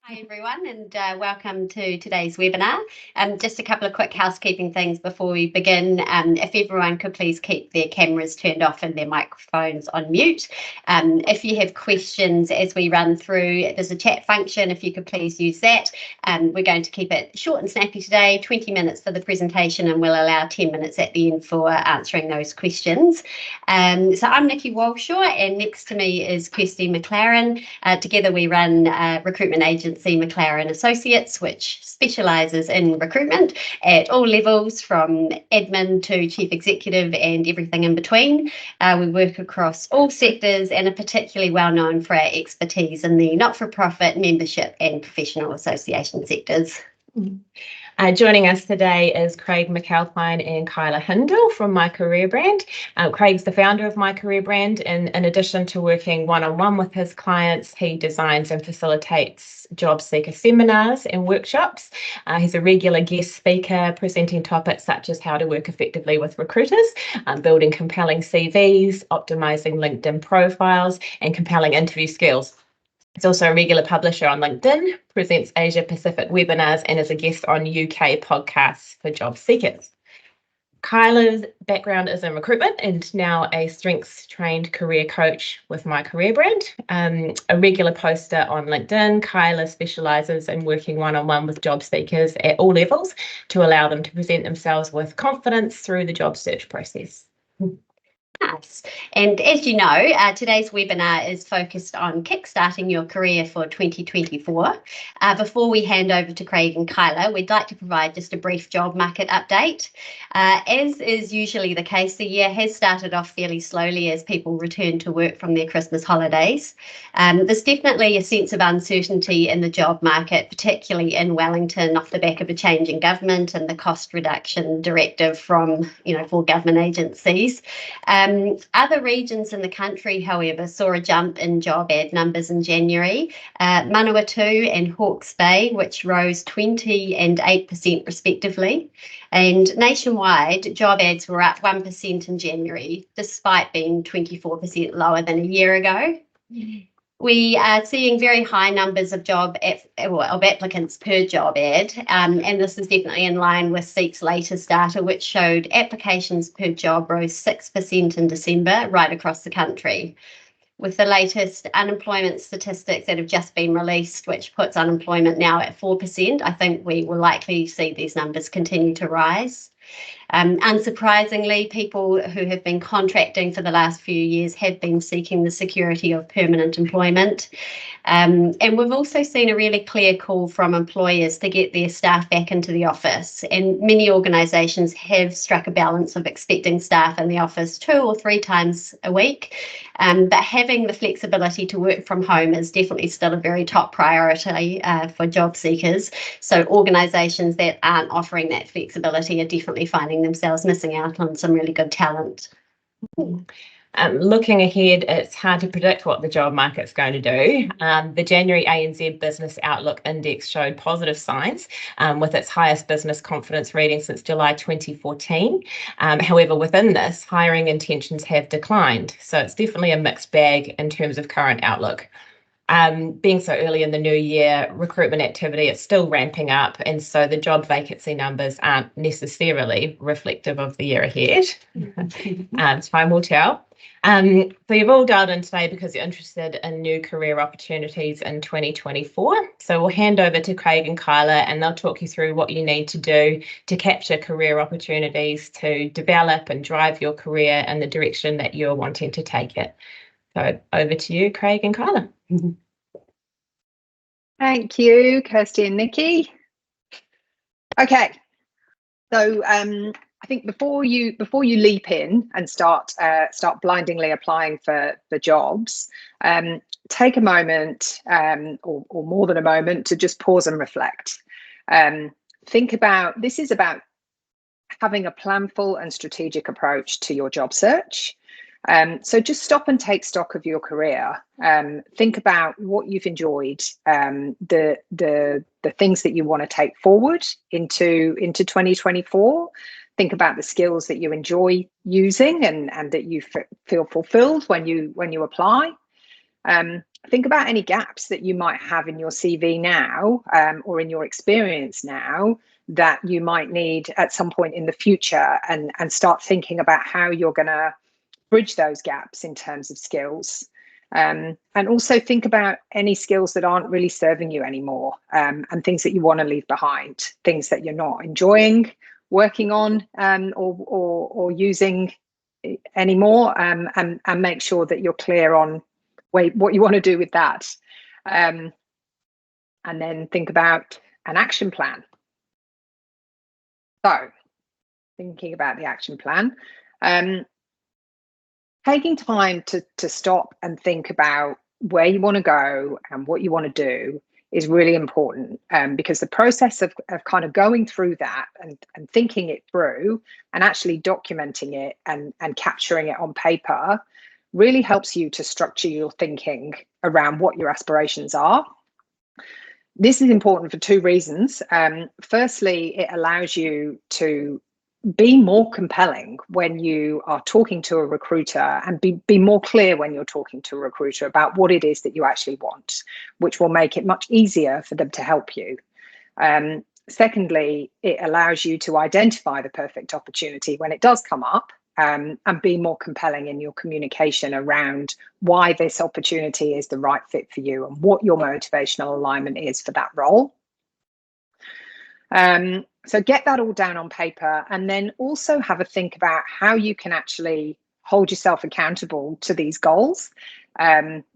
Hi everyone, and welcome to today's webinar. Just a couple of quick housekeeping things before we begin. If everyone could please keep their cameras turned off and their microphones on mute. If you have questions as we run through, there's a chat function, if you could please use that. We're going to keep it short and snappy today, 20 minutes for the presentation, and we'll allow 10 minutes at the end for answering those questions. So I'm Nikki Walshaw, and next to me is Kirsty McLaren. Together we run recruitment agency McLaren Associates, which specialises in recruitment at all levels, from admin to chief executive and everything in between. We work across all sectors and are particularly well known for our expertise in the not-for-profit, membership and professional association sectors. Joining us today is Craig McAlpine and Kyla Hindle from My Career Brand. Craig's the founder of My Career Brand, and in addition to working one-on-one with his clients, he designs and facilitates job seeker seminars and workshops. He's a regular guest speaker, presenting topics such as how to work effectively with recruiters, building compelling CVs, optimizing LinkedIn profiles, and compelling interview skills. He's also a regular publisher on LinkedIn, presents Asia Pacific webinars, and is a guest on UK podcasts for job seekers. Kyla's background is in recruitment and now a strengths-trained career coach with My Career Brand. A regular poster on LinkedIn, Kyla specialises in working one-on-one with job seekers at all levels to allow them to present themselves with confidence through the job search process. Nice. And as you know, today's webinar is focused on kickstarting your career for 2024. Before we hand over to Craig and Kyla, we'd like to provide just a brief job market update. As is usually the case, the year has started off fairly slowly as people return to work from their Christmas holidays. There's definitely a sense of uncertainty in the job market, particularly in Wellington, off the back of a change in government and the cost reduction directive from, for government agencies. Other regions in the country, however, saw a jump in job ad numbers in January. Manawatu and Hawke's Bay, which rose 20 and 8% respectively. And nationwide, job ads were up 1% in January, despite being 24% lower than a year ago. We are seeing very high numbers of applicants per job ad, and this is definitely in line with SEEK's latest data, which showed applications per job rose 6% in December right across the country. With the latest unemployment statistics that have just been released, which puts unemployment now at 4%, I think we will likely see these numbers continue to rise. Unsurprisingly, people who have been contracting for the last few years have been seeking the security of permanent employment. And we've also seen a really clear call from employers to get their staff back into the office. And many organisations have struck a balance of expecting staff in the office 2 or 3 times a week. But having the flexibility to work from home is definitely still a very top priority for job seekers. So organisations that aren't offering that flexibility are definitely finding themselves missing out on some really good talent. Looking ahead, it's hard to predict what the job market's going to do. The January ANZ Business Outlook Index showed positive signs with its highest business confidence reading since July 2014. However, within this, hiring intentions have declined. So it's definitely a mixed bag in terms of current outlook. Being so early in the new year, recruitment activity is still ramping up, and so the job vacancy numbers aren't necessarily reflective of the year ahead. Time will tell. So you've all dialed in today because you're interested in new career opportunities in 2024. So we'll hand over to Craig and Kyla, and they'll talk you through what you need to do to capture career opportunities, to develop and drive your career in the direction that you're wanting to take it. So over to you, Craig and Kyla. Thank you, Kirsty and Nikki. Okay, so I think before you leap in and start blindingly applying for jobs, take a moment or more than a moment to just pause and reflect. Think about, this is about having a planful and strategic approach to your job search. So just stop and take stock of your career. Think about what you've enjoyed, the things that you want to take forward into 2024. Think about the skills that you enjoy using and that you feel fulfilled when you apply. Think about any gaps that you might have in your CV now, or in your experience now, that you might need at some point in the future, and start thinking about how you're going to bridge those gaps in terms of skills. And also think about any skills that aren't really serving you anymore, and things that you want to leave behind, things that you're not enjoying working on, or using anymore, and make sure that you're clear on what you want to do with that. And then think about an action plan. So thinking about the action plan, taking time to stop and think about where you want to go and what you want to do is really important, because the process of kind of going through that and thinking it through and actually documenting it and capturing it on paper really helps you to structure your thinking around what your aspirations are. This is important for two reasons. Firstly, it allows you to be more compelling when you are talking to a recruiter, and be more clear when you're talking to a recruiter about what it is that you actually want, which will make it much easier for them to help you. Secondly, it allows you to identify the perfect opportunity when it does come up, and be more compelling in your communication around why this opportunity is the right fit for you and what your motivational alignment is for that role. So get that all down on paper, and then also have a think about how you can actually hold yourself accountable to these goals.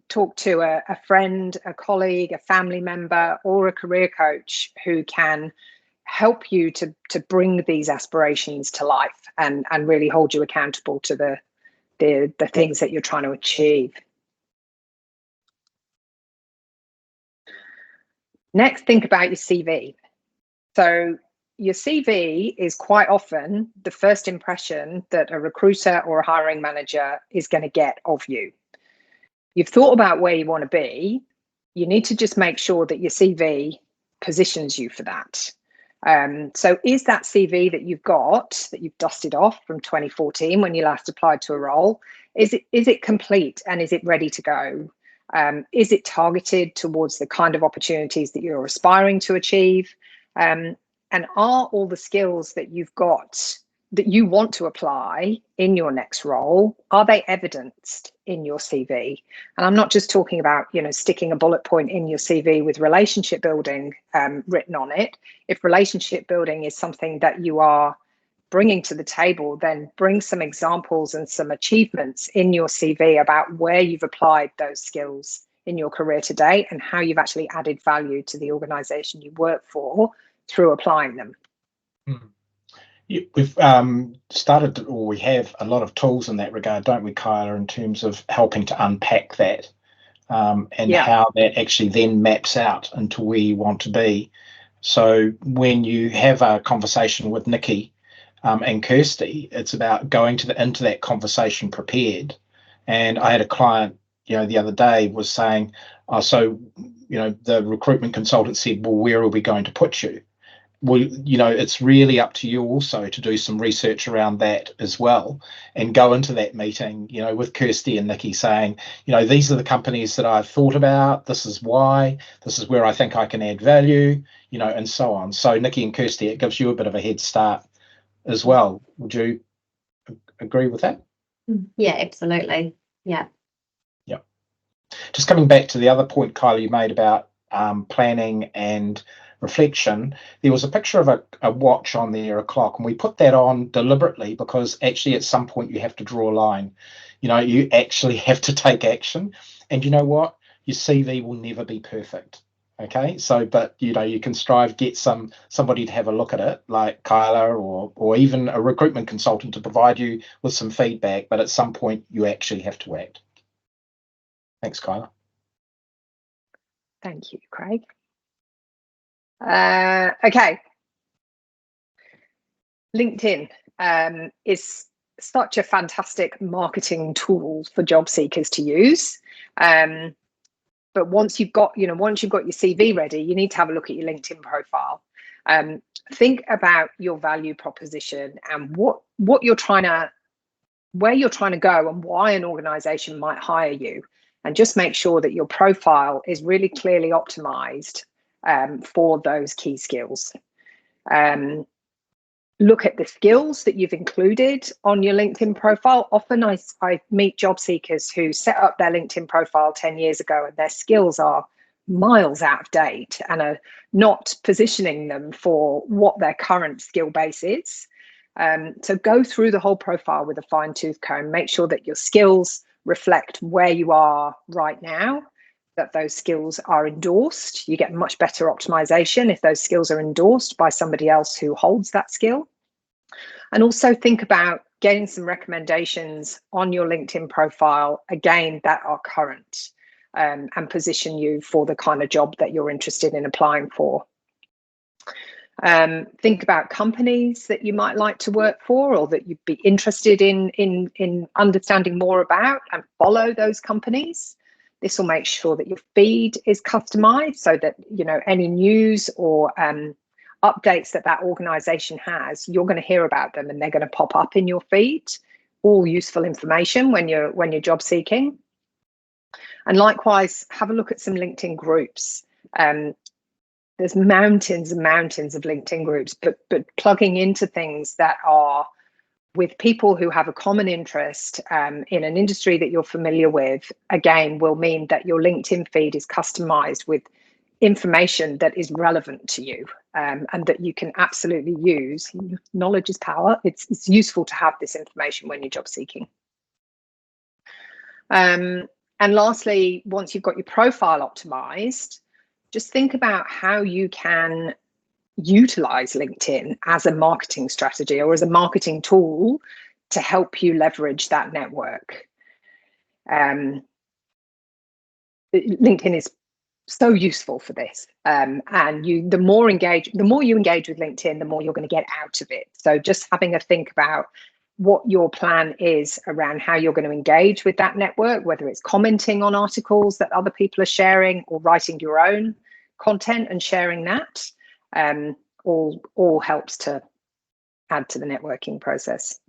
Talk to a friend, a colleague, a family member, or a career coach who can help you to bring these aspirations to life, and really hold you accountable to the things that you're trying to achieve. Next, think about your CV. So your CV is quite often the first impression that a recruiter or a hiring manager is going to get of you. You've thought about where you want to be. You need to just make sure that your CV positions you for that. So is that CV that you've got, that you've dusted off from 2014 when you last applied to a role, is it complete, and is it ready to go? Is it targeted towards the kind of opportunities that you're aspiring to achieve? And are all the skills that you've got that you want to apply in your next role, are they evidenced in your CV? And I'm not just talking about, sticking a bullet point in your CV with relationship building written on it. If relationship building is something that you are bringing to the table, then bring some examples and some achievements in your CV about where you've applied those skills in your career to date and how you've actually added value to the organization you work for through applying them. We've started, or we have a lot of tools in that regard, don't we, Kyla, in terms of helping to unpack that, and how that actually then maps out into where you want to be. So when you have a conversation with Nikki and Kirsty, it's about going into that conversation prepared. And I had a client, the other day was saying, the recruitment consultant said, well, where are we going to put you? Well, it's really up to you also to do some research around that as well, and go into that meeting, with Kirsty and Nikki saying, these are the companies that I've thought about. This is why. This is where I think I can add value, and so on. So Nikki and Kirsty, it gives you a bit of a head start as well. Would you agree with that? Yeah, absolutely. Yeah. Yeah. Just coming back to the other point, Kyla, you made about planning and reflection, there was a picture of a watch on there, a clock, and we put that on deliberately because actually at some point you have to draw a line. You actually have to take action, and you know what? Your CV will never be perfect. Okay, so but you can strive, get somebody to have a look at it, like Kyla or even a recruitment consultant to provide you with some feedback, but at some point you actually have to act. Thanks, Kyla. Thank you, Craig. Okay. LinkedIn is such a fantastic marketing tool for job seekers to use. But once you've got your CV ready, you need to have a look at your LinkedIn profile. Think about your value proposition and where you're trying to go and why an organization might hire you. And just make sure that your profile is really clearly optimized for those key skills. Look at the skills that you've included on your LinkedIn profile. Often I meet job seekers who set up their LinkedIn profile 10 years ago and their skills are miles out of date and are not positioning them for what their current skill base is. So go through the whole profile with a fine-tooth comb. Make sure that your skills reflect where you are right now, that those skills are endorsed. You get much better optimization if those skills are endorsed by somebody else who holds that skill. And also think about getting some recommendations on your LinkedIn profile, again, that are current, and position you for the kind of job that you're interested in applying for. Think about companies that you might like to work for or that you'd be interested in understanding more about, and follow those companies. This will make sure that your feed is customized so that, you know, any news or updates that organization has, you're going to hear about them and they're going to pop up in your feed. All useful information when you're job seeking. And likewise, have a look at some LinkedIn groups. There's mountains and mountains of LinkedIn groups, but plugging into things that are with people who have a common interest in an industry that you're familiar with, again, will mean that your LinkedIn feed is customized with information that is relevant to you, and that you can absolutely use. Knowledge is power. It's useful to have this information when you're job seeking. And lastly, once you've got your profile optimized, just think about how you can utilize LinkedIn as a marketing strategy or as a marketing tool to help you leverage that network. LinkedIn is so useful for this, and the more you engage with LinkedIn, the more you're going to get out of it. So just having a think about what your plan is around how you're going to engage with that network, whether it's commenting on articles that other people are sharing or writing your own content and sharing that, all helps to add to the networking process.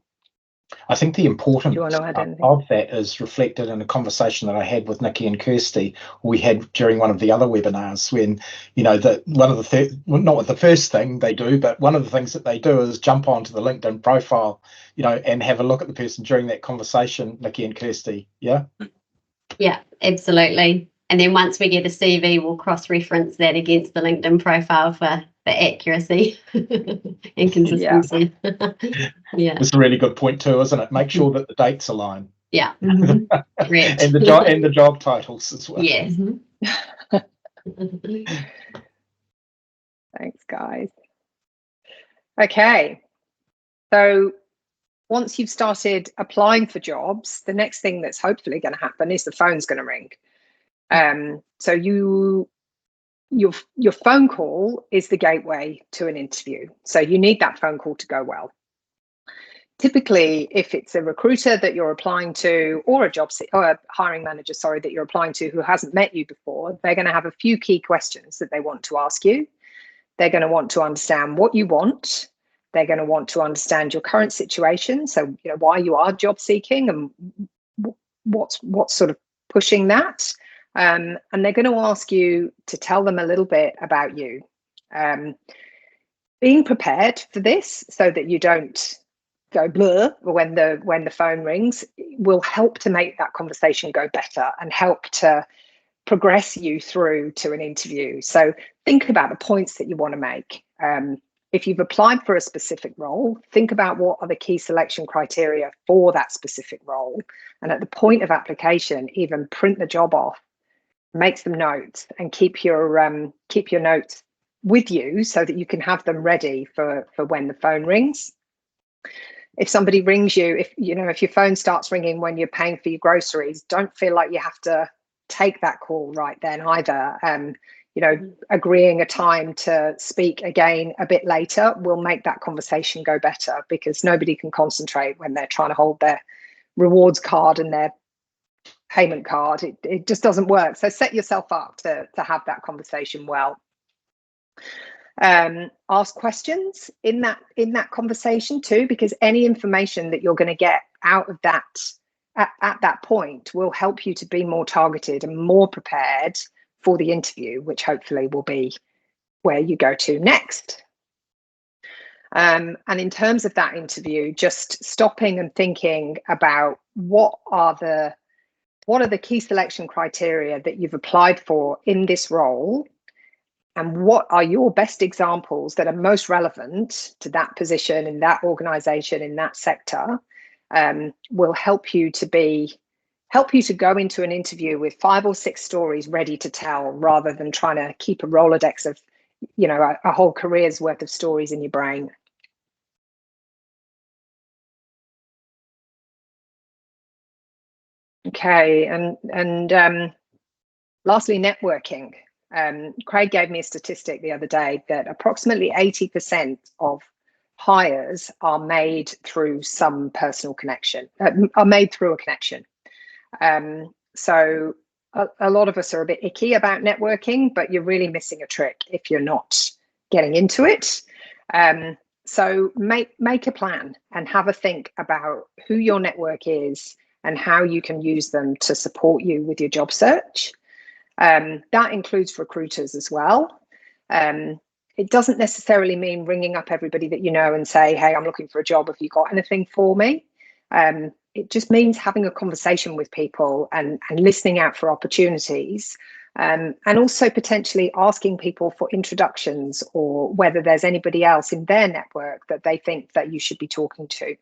I think the importance of that is reflected in a conversation that I had with Nikki and Kirsty we had during one of the other webinars, when, you know, not the first thing they do, but one of the things that they do is jump onto the LinkedIn profile, you know, and have a look at the person during that conversation, Nikki and Kirsty. Yeah, absolutely. And then once we get a CV, we'll cross-reference that against the LinkedIn profile for accuracy and consistency. Yeah. It's a really good point too, isn't it? Make sure that the dates align. Yeah. And the job titles as well. Yes. Thanks, guys. Okay. So once you've started applying for jobs, the next thing that's hopefully going to happen is the phone's going to ring. So your phone call is the gateway to an interview. So you need that phone call to go well. Typically, if it's a recruiter that you're applying to, or a hiring manager, that you're applying to who hasn't met you before, they're going to have a few key questions that they want to ask you. They're going to want to understand what you want. They're going to want to understand your current situation. So, you know, why you are job seeking and what's sort of pushing that. And they're going to ask you to tell them a little bit about you. Being prepared for this so that you don't go blur when the phone rings will help to make that conversation go better and help to progress you through to an interview. So think about the points that you want to make. If you've applied for a specific role, think about what are the key selection criteria for that specific role. And at the point of application, even print the job off, make some notes, and keep your notes with you so that you can have them ready for when the phone rings. If somebody rings you, if your phone starts ringing when you're paying for your groceries, don't feel like you have to take that call right then either. agreeing a time to speak again a bit later will make that conversation go better, because nobody can concentrate when they're trying to hold their rewards card and their payment card. It just doesn't work. So set yourself up to have that conversation well. Ask questions in that conversation too, because any information that you're going to get out of that at that point will help you to be more targeted and more prepared for the interview, which hopefully will be where you go to next. And in terms of that interview, just stopping and thinking about what are the key selection criteria that you've applied for in this role, and what are your best examples that are most relevant to that position in that organization in that sector, will help you to go into an interview with 5 or 6 stories ready to tell, rather than trying to keep a Rolodex of a whole career's worth of stories in your brain. Okay, and lastly, networking. Craig gave me a statistic the other day that approximately 80% of hires are made through some personal connection, are made through a connection. So a lot of us are a bit icky about networking, but you're really missing a trick if you're not getting into it. So make a plan and have a think about who your network is and how you can use them to support you with your job search. That includes recruiters as well. It doesn't necessarily mean ringing up everybody that you know and say, hey, I'm looking for a job. Have you got anything for me? It just means having a conversation with people and listening out for opportunities, and also potentially asking people for introductions, or whether there's anybody else in their network that they think that you should be talking to.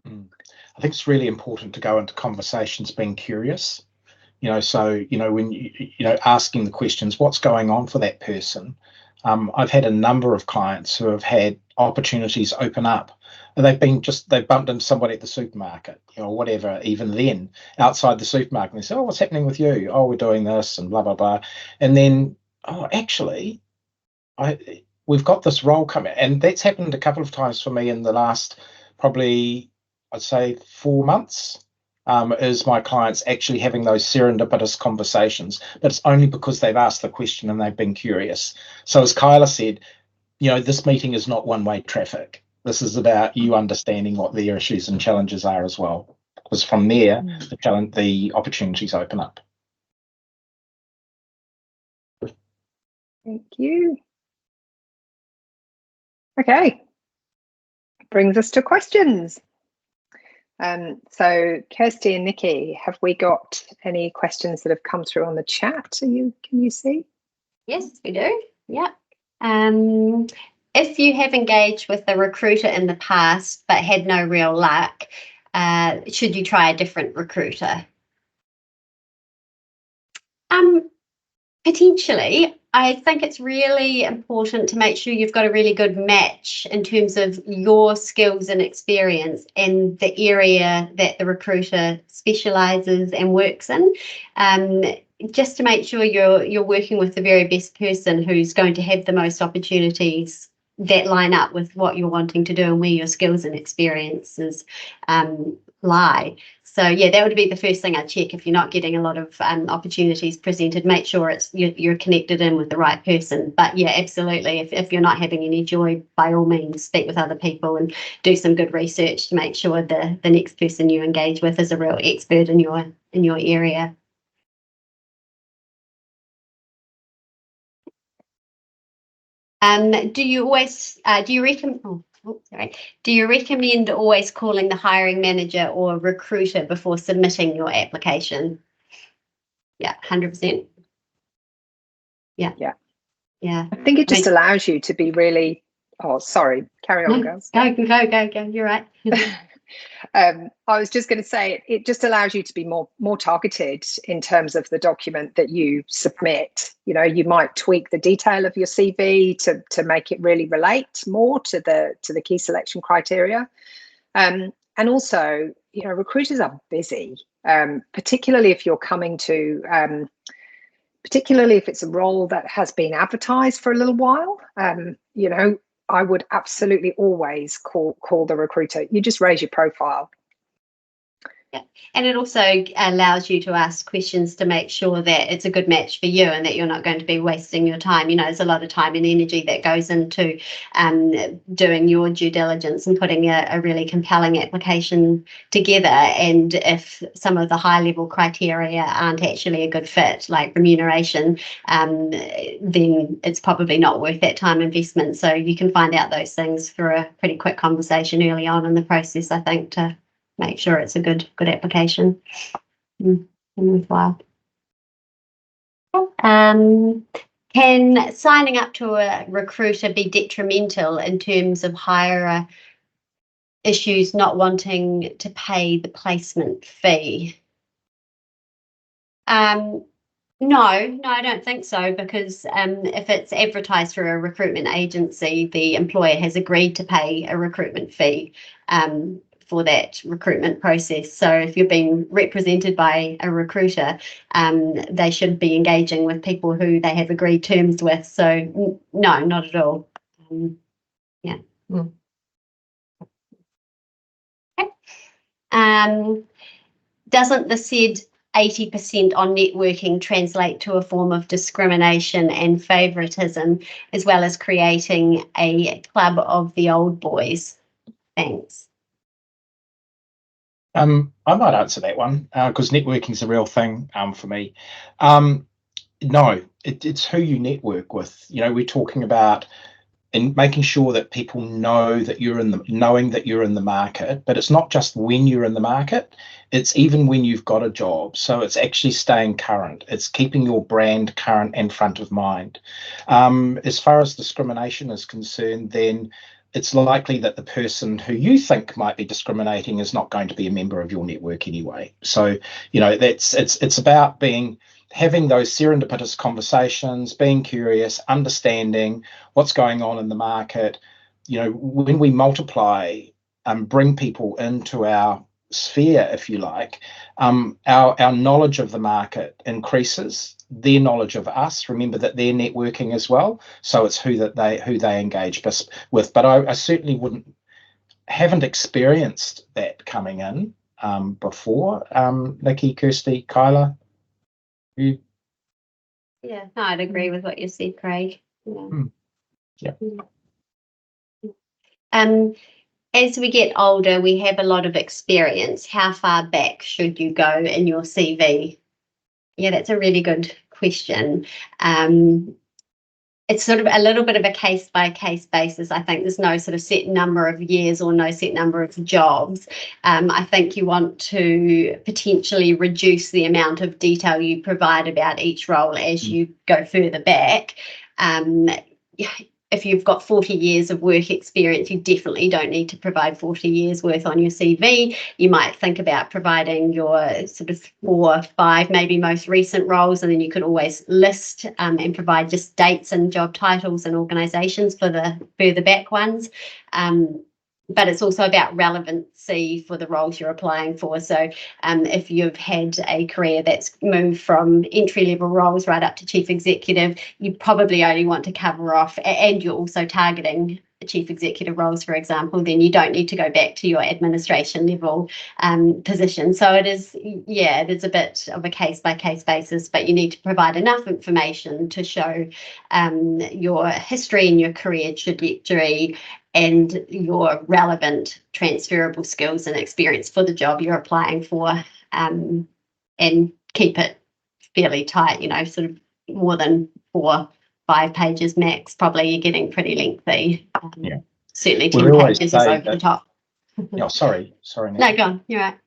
I think it's really important to go into conversations being curious. So when asking the questions, what's going on for that person. I've had a number of clients who have had opportunities open up, and they've bumped into somebody at the supermarket, whatever, even then outside the supermarket, and they say, oh, what's happening with you? Oh, we're doing this and blah blah blah. And then, oh, actually we've got this role coming. And that's happened a couple of times for me in the last probably, I'd say, 4 months. Is my clients actually having those serendipitous conversations, but it's only because they've asked the question and they've been curious. So as Kyla said, this meeting is not one-way traffic. This is about you understanding what their issues and challenges are as well, because from there, the opportunities open up. Thank you. Okay, brings us to questions. So Kirsty and Nikki, have we got any questions that have come through on the chat? Can you see? Yes, we do. Yeah. If you have engaged with a recruiter in the past but had no real luck, should you try a different recruiter? Potentially. I think it's really important to make sure you've got a really good match in terms of your skills and experience and the area that the recruiter specialises and works in, just to make sure you're working with the very best person who's going to have the most opportunities that line up with what you're wanting to do and where your skills and experiences lie. So yeah, that would be the first thing I'd check. If you're not getting a lot of opportunities presented, make sure you're connected in with the right person. But yeah, absolutely. If you're not having any joy, by all means, speak with other people and do some good research to make sure the next person you engage with is a real expert in your area. Do you recommend always calling the hiring manager or recruiter before submitting your application? Yeah, 100%. Yeah. I think it just allows you to be really. Oh, sorry. Carry on, girls. Go. You're right. I was just going to say it just allows you to be more targeted in terms of the document that you submit. You might tweak the detail of your CV to make it really relate more to the key selection criteria. And also, recruiters are busy, particularly if you're coming to particularly if it's a role that has been advertised for a little while. You know, I would absolutely always call the recruiter. You just raise your profile. Yeah. And it also allows you to ask questions to make sure that it's a good match for you and that you're not going to be wasting your time. You know, there's a lot of time and energy that goes into doing your due diligence and putting a really compelling application together. And if some of the high level criteria aren't actually a good fit, like remuneration, then it's probably not worth that time investment. So you can find out those things through a pretty quick conversation early on in the process, I think, to make sure it's a good application and worthwhile. Can signing up to a recruiter be detrimental in terms of hirer issues not wanting to pay the placement fee? No, I don't think so, because if it's advertised through a recruitment agency, the employer has agreed to pay a recruitment fee for that recruitment process. So if you're being represented by a recruiter, they should be engaging with people who they have agreed terms with. So no, not at all. Yeah. Mm. Okay. Doesn't the said 80% on networking translate to a form of discrimination and favouritism, as well as creating a club of the old boys? Thanks. I might answer that one because networking is a real thing for me. No, it's who you network with. You know, we're talking about and making sure that people know that knowing that you're in the market, but it's not just when you're in the market, it's even when you've got a job. So it's actually staying current. It's keeping your brand current and front of mind. As far as discrimination is concerned, then it's likely that the person who you think might be discriminating is not going to be a member of your network anyway. So, you know, it's about having those serendipitous conversations, being curious, understanding what's going on in the market. You know, when we multiply and bring people into our sphere, if you like, our knowledge of the market increases, their knowledge of us. Remember that they're networking as well, so it's who they engage with. But I certainly haven't experienced that coming in before. Nikki, Kirsty, Kyla. Yeah, no, I'd agree with what you said, Craig. Yeah. As we get older, we have a lot of experience. How far back should you go in your CV? Yeah, that's a really good question. It's sort of a little bit of a case-by-case basis. I think there's no sort of set number of years or no set number of jobs. I think you want to potentially reduce the amount of detail you provide about each role as you go further back. If you've got 40 years of work experience, you definitely don't need to provide 40 years worth on your CV. You might think about providing your sort of 4 or 5, maybe most recent roles, and then you could always list and provide just dates and job titles and organisations for the further back ones. But it's also about relevancy for the roles you're applying for. So if you've had a career that's moved from entry-level roles right up to chief executive, you probably only want to cover off, and you're also targeting chief executive roles, for example, then you don't need to go back to your administration level position. So it is a bit of a case-by-case basis, but you need to provide enough information to show your history and your career trajectory and your relevant transferable skills and experience for the job you're applying for, and keep it fairly tight, you know, sort of more than 4-5 pages max. Probably you're getting pretty lengthy. Certainly 10 pages is over the top. Sorry. No, go on, you're right.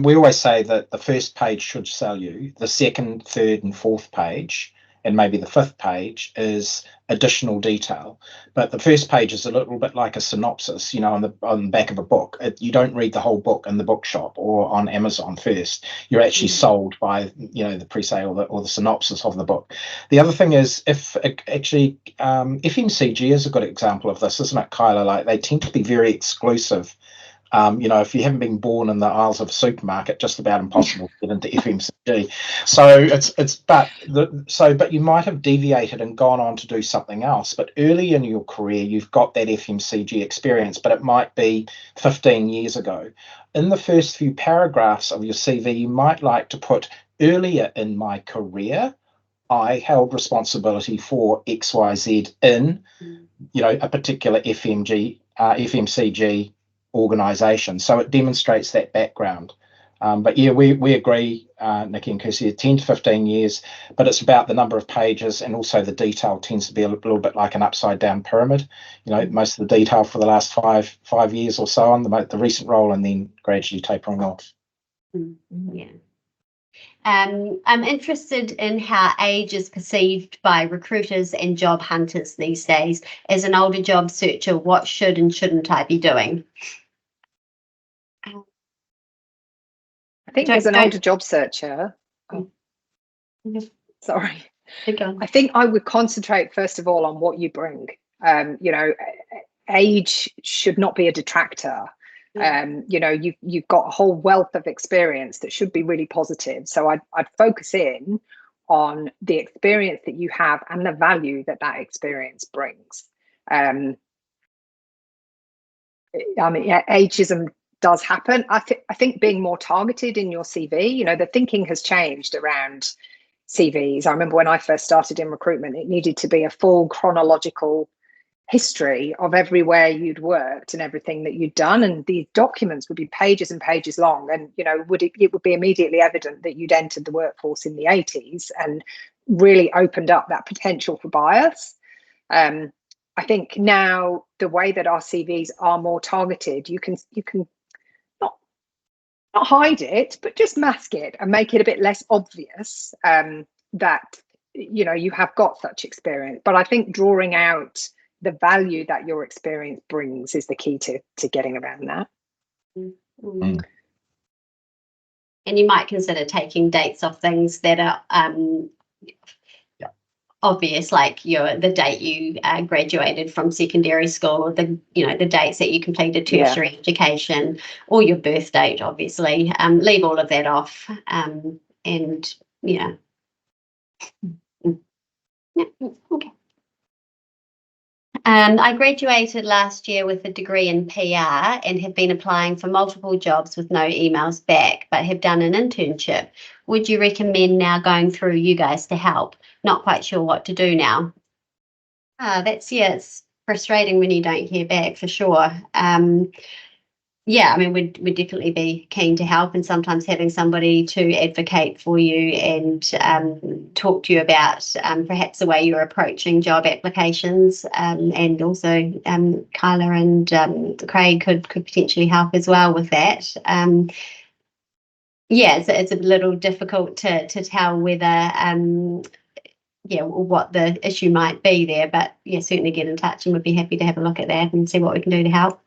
We always say that the first page should sell you. The second, third and fourth page, and maybe the fifth page, is additional detail. But the first page is a little bit like a synopsis, you know, on the back of a book. You don't read the whole book in the bookshop or on Amazon first. You're actually sold by, you know, the pre-sale or the synopsis of the book. The other thing is, FMCG is a good example of this, isn't it, Kyla? Like, they tend to be very exclusive If you haven't been born in the aisles of a supermarket, just about impossible to get into FMCG. So but you might have deviated and gone on to do something else. But early in your career, you've got that FMCG experience, but it might be 15 years ago. In the first few paragraphs of your CV, you might like to put, earlier in my career, I held responsibility for XYZ in, a particular FMCG organisation. So it demonstrates that background. But yeah, we agree, Nikki and Kirsty, 10 to 15 years, but it's about the number of pages, and also the detail tends to be a little bit like an upside down pyramid. Most of the detail for the last five years or so on the recent role, and then gradually tapering off. Yeah. I'm interested in how age is perceived by recruiters and job hunters these days. As an older job searcher, what should and shouldn't I be doing? I think as an older job searcher, sorry, I think I would concentrate first of all on what you bring. Age should not be a detractor. You've got a whole wealth of experience that should be really positive. So I'd focus in on the experience that you have and the value that experience brings. Ageism does happen. I think being more targeted in your CV, the thinking has changed around CVs. I remember when I first started in recruitment, it needed to be a full chronological history of everywhere you'd worked and everything that you'd done, and these documents would be pages and pages long, and it would be immediately evident that you'd entered the workforce in the 80s and really opened up that potential for bias. I think now the way that our CVs are more targeted, you can not hide it, but just mask it and make it a bit less obvious that you have got such experience. But I think drawing out the value that your experience brings is the key to getting around that. And you might consider taking dates off things that are obvious, like the date you graduated from secondary school, or the dates that you completed tertiary education, or your birth date, obviously. Leave all of that off, and okay. I graduated last year with a degree in PR and have been applying for multiple jobs with no emails back, but have done an internship. Would you recommend now going through you guys to help? Not quite sure what to do now. It's frustrating when you don't hear back, for sure. We'd definitely be keen to help, and sometimes having somebody to advocate for you and talk to you about perhaps the way you're approaching job applications, and also Kyla and Craig could potentially help as well with that. It's a little difficult to tell whether what the issue might be there, but certainly get in touch, and we'd be happy to have a look at that and see what we can do to help.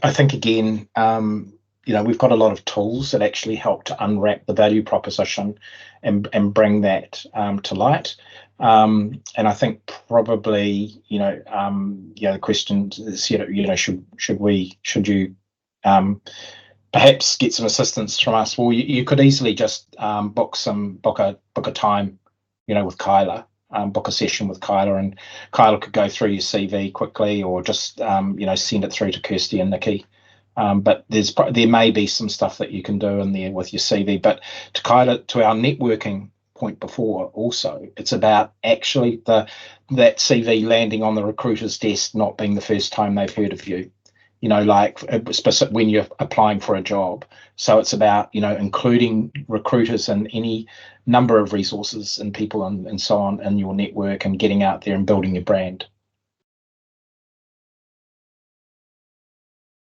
I think, again, we've got a lot of tools that actually help to unwrap the value proposition and bring that to light. And I think probably, the question is, should you perhaps get some assistance from us? Well, you could easily just book a time, with Kyla. Book a session with Kyla, and Kyla could go through your CV quickly, or just send it through to Kirsty and Nikki. But there may be some stuff that you can do in there with your CV. But to Kyla, to our networking point before, also, it's about actually that CV landing on the recruiter's desk not being the first time they've heard of you. Specific when you're applying for a job. So it's about, including recruiters and any number of resources and people and so on in your network, and getting out there and building your brand.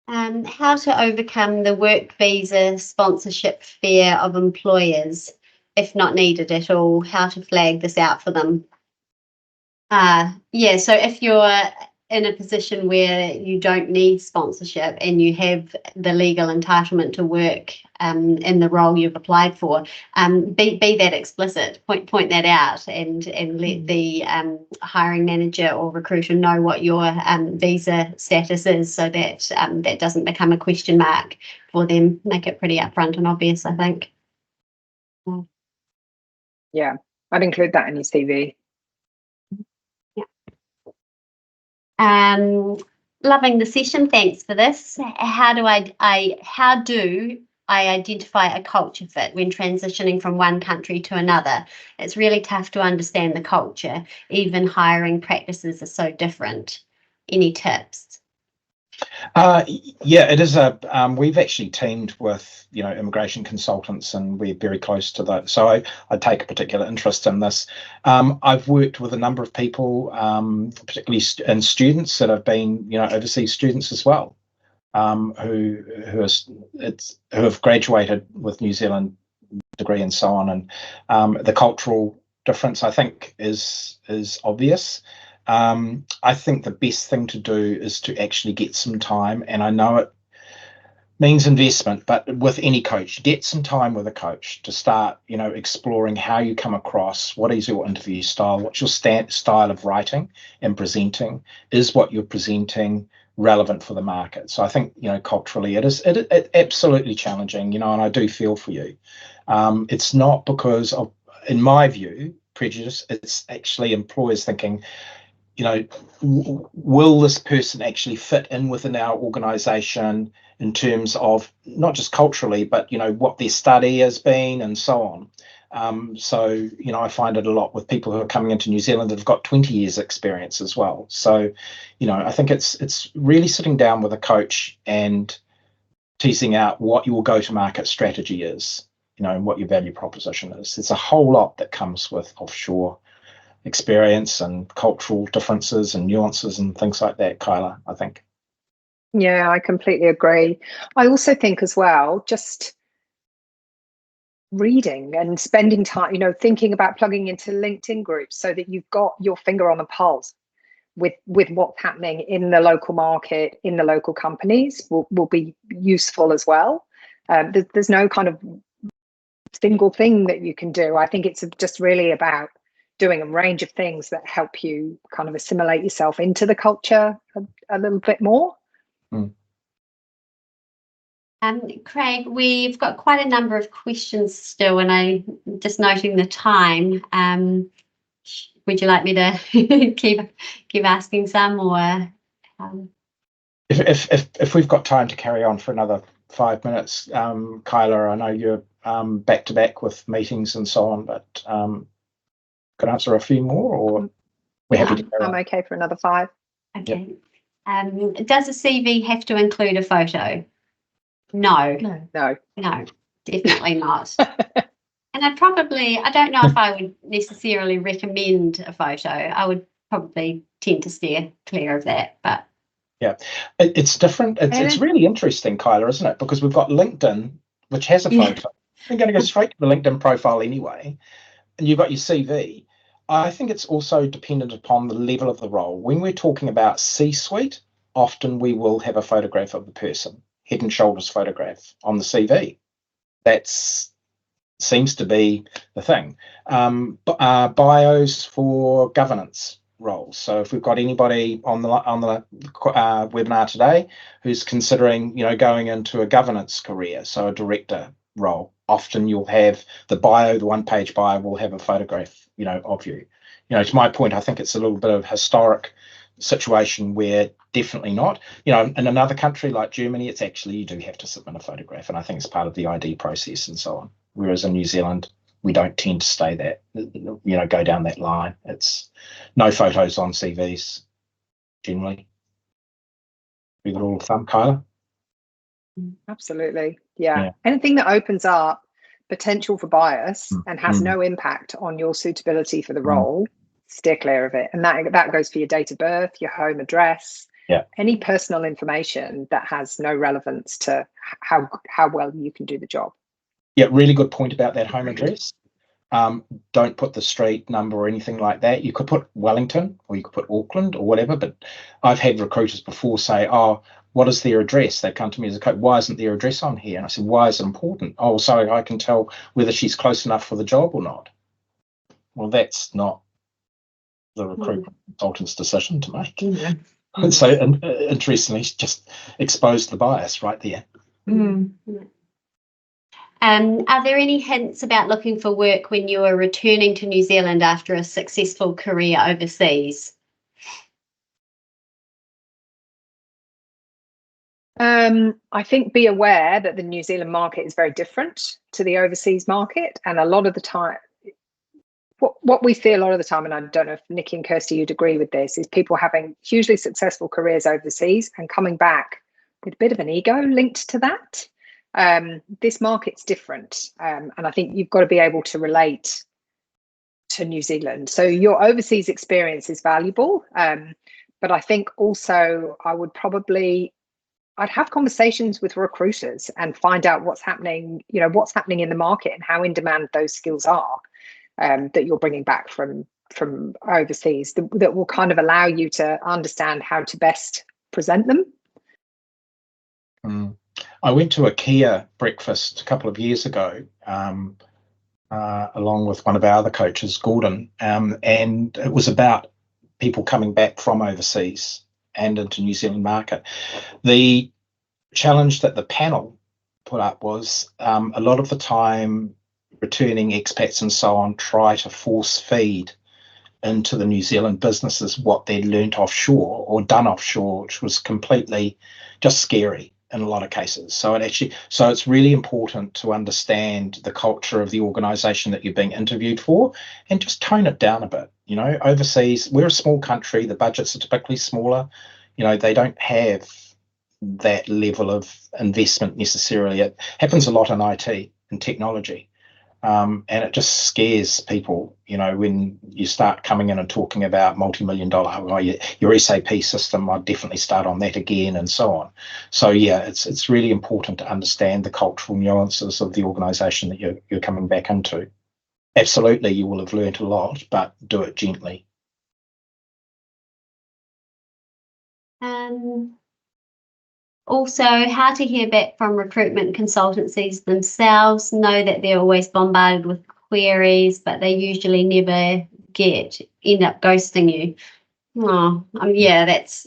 How to overcome the work visa sponsorship fear of employers, if not needed at all, how to flag this out for them. So if you're in a position where you don't need sponsorship and you have the legal entitlement to work in the role you've applied for, be that explicit, point that out, and let the hiring manager or recruiter know what your visa status is, so that that doesn't become a question mark for them. Make it pretty upfront and obvious, I think. Yeah, I'd include that in your CV. Loving the session. Thanks for this. How do I identify a culture fit when transitioning from one country to another? It's really tough to understand the culture. Even hiring practices are so different. Any tips? Yeah, it is we've actually teamed with, immigration consultants, and we're very close to that. So I take a particular interest in this. I've worked with a number of people, particularly in students that have been, overseas students as well, who have graduated with New Zealand degree and so on. And the cultural difference, I think, is obvious. I think the best thing to do is to actually get some time, and I know it means investment, but with any coach, get some time with a coach to start, exploring how you come across, what is your interview style, what's your style of writing and presenting, is what you're presenting relevant for the market. So I think, culturally it absolutely challenging, and I do feel for you. It's not because of, in my view, prejudice. It's actually employers thinking, will this person actually fit in within our organisation in terms of not just culturally, but, what their study has been and so on. So, I find it a lot with people who are coming into New Zealand that have got 20 years experience as well. So, I think it's really sitting down with a coach and teasing out what your go-to-market strategy is, and what your value proposition is. There's a whole lot that comes with offshore experience and cultural differences and nuances and things like that, Kyla, I think. Yeah, I completely agree. I also think as well, just reading and spending time, thinking about plugging into LinkedIn groups so that you've got your finger on the pulse with what's happening in the local market, in the local companies will be useful as well. There's no kind of single thing that you can do. I think it's just really about doing a range of things that help you kind of assimilate yourself into the culture a little bit more. Craig, we've got quite a number of questions still, and I'm just noting the time. Would you like me to keep asking some, or? If we've got time to carry on for another 5 minutes, Kyla, I know you're back to back with meetings and so on, but could answer a few more, or we're happy to carry on? I'm okay for another 5. Okay. Yep. Does a CV have to include a photo? No, definitely not. And I don't know if I would necessarily recommend a photo. I would probably tend to steer clear of that, but. Yeah, it's different. It's really interesting, Kyla, isn't it? Because we've got LinkedIn, which has a photo. We're going to go straight to the LinkedIn profile anyway, and you've got your CV. I think it's also dependent upon the level of the role. When we're talking about C-suite, often we will have a photograph of the person, head and shoulders photograph on the CV. That seems to be the thing. Bios for governance roles. So if we've got anybody on the webinar today who's considering, going into a governance career, so a director role, often you'll have the bio, the one-page bio will have a photograph, of you. To my point, I think it's a little bit of a historic situation where definitely not. In another country like Germany, it's actually, you do have to submit a photograph, and I think it's part of the ID process and so on. Whereas in New Zealand, we don't tend to stay that, go down that line. It's no photos on CVs generally. Be the rule of thumb, Kyla. Absolutely. Yeah. Anything that opens up potential for bias and has no impact on your suitability for the role, steer clear of it. And that goes for your date of birth, your home address, any personal information that has no relevance to how well you can do the job. Yeah, really good point about that home address. Don't put the street number or anything like that. You could put Wellington or you could put Auckland or whatever, but I've had recruiters before say, oh, what is their address? They come to me as a coach, why isn't their address on here? And I said, why is it important? Oh, so I can tell whether she's close enough for the job or not. Well, that's not the recruitment consultant's decision to make. Yeah. And so, interestingly, just exposed the bias right there. Are there any hints about looking for work when you are returning to New Zealand after a successful career overseas? I think be aware that the New Zealand market is very different to the overseas market, and a lot of the time, what we see a lot of the time, and I don't know if Nikki and Kirsty you'd agree with this, is people having hugely successful careers overseas and coming back with a bit of an ego linked to that. This market's different, and I think you've got to be able to relate to New Zealand. So your overseas experience is valuable, but I think also I'd have conversations with recruiters and find out what's happening in the market and how in demand those skills are, that you're bringing back from overseas, that will kind of allow you to understand how to best present them. I went to a Kia breakfast a couple of years ago, along with one of our other coaches, Gordon, and it was about people coming back from overseas and into New Zealand market. The challenge that the panel put up was a lot of the time returning expats and so on try to force feed into the New Zealand businesses what they'd learnt offshore or done offshore, which was completely just scary in a lot of cases. So it's really important to understand the culture of the organisation that you're being interviewed for and just tone it down a bit. Overseas, we're a small country, the budgets are typically smaller. They don't have that level of investment necessarily. It happens a lot in IT and technology. And it just scares people, when you start coming in and talking about multi-million-dollar, your SAP system, I'd definitely start on that again, and so on. So yeah, it's really important to understand the cultural nuances of the organisation that you're coming back into. Absolutely, you will have learnt a lot, but do it gently. Also, how to hear back from recruitment consultancies themselves. Know that they're always bombarded with queries, but they usually never end up ghosting you. Yeah, that's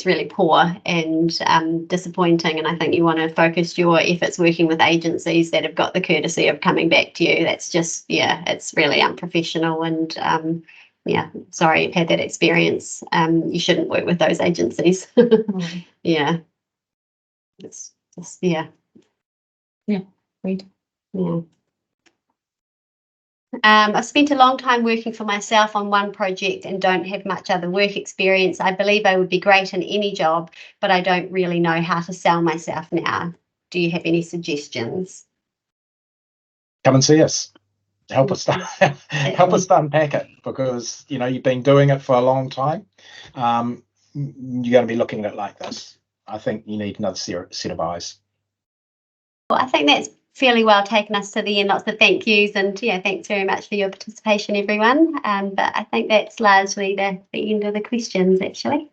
really poor and disappointing. And I think you want to focus your efforts working with agencies that have got the courtesy of coming back to you. That's just, it's really unprofessional. And sorry you've had that experience. You shouldn't work with those agencies. Yeah. It's just read. Yeah. I've spent a long time working for myself on one project and don't have much other work experience. I believe I would be great in any job, but I don't really know how to sell myself now. Do you have any suggestions? Come and see us. Help us to unpack it, because you've been doing it for a long time. You're going to be looking at it like this. I think you need another set of eyes. Well, I think that's fairly well taken us to the end. Lots of thank yous, and thanks very much for your participation, everyone. But I think that's largely the end of the questions, actually.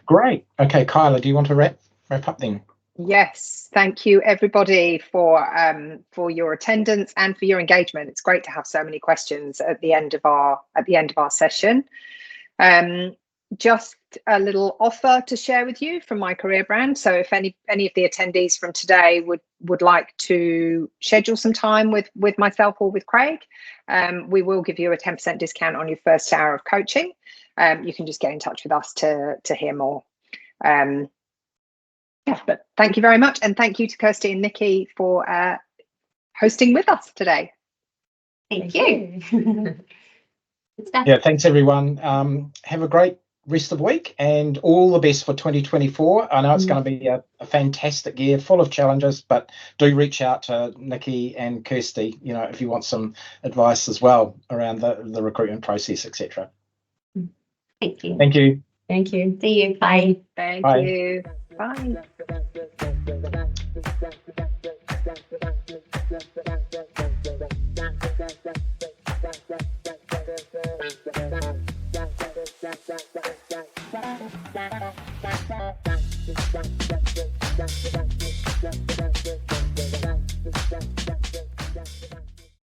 Great. Okay, Kyla, do you want to wrap up then? Yes, thank you everybody for your attendance and for your engagement. It's great to have so many questions at the end of our session. Just a little offer to share with you from my career brand. So if any of the attendees from today would like to schedule some time with myself or with Craig, we will give you a 10% discount on your first hour of coaching. You can just get in touch with us to hear more. But thank you very much, and thank you to Kirsty and Nikki for hosting with us today. Thank you. Yeah, thanks everyone. Have a great rest of the week and all the best for 2024. I know it's going to be a fantastic year, full of challenges, but do reach out to Nikki and Kirsty, if you want some advice as well around the recruitment process, etc. Thank you. Thank you. Thank you. See you. Bye. Thank Bye. you. Bye.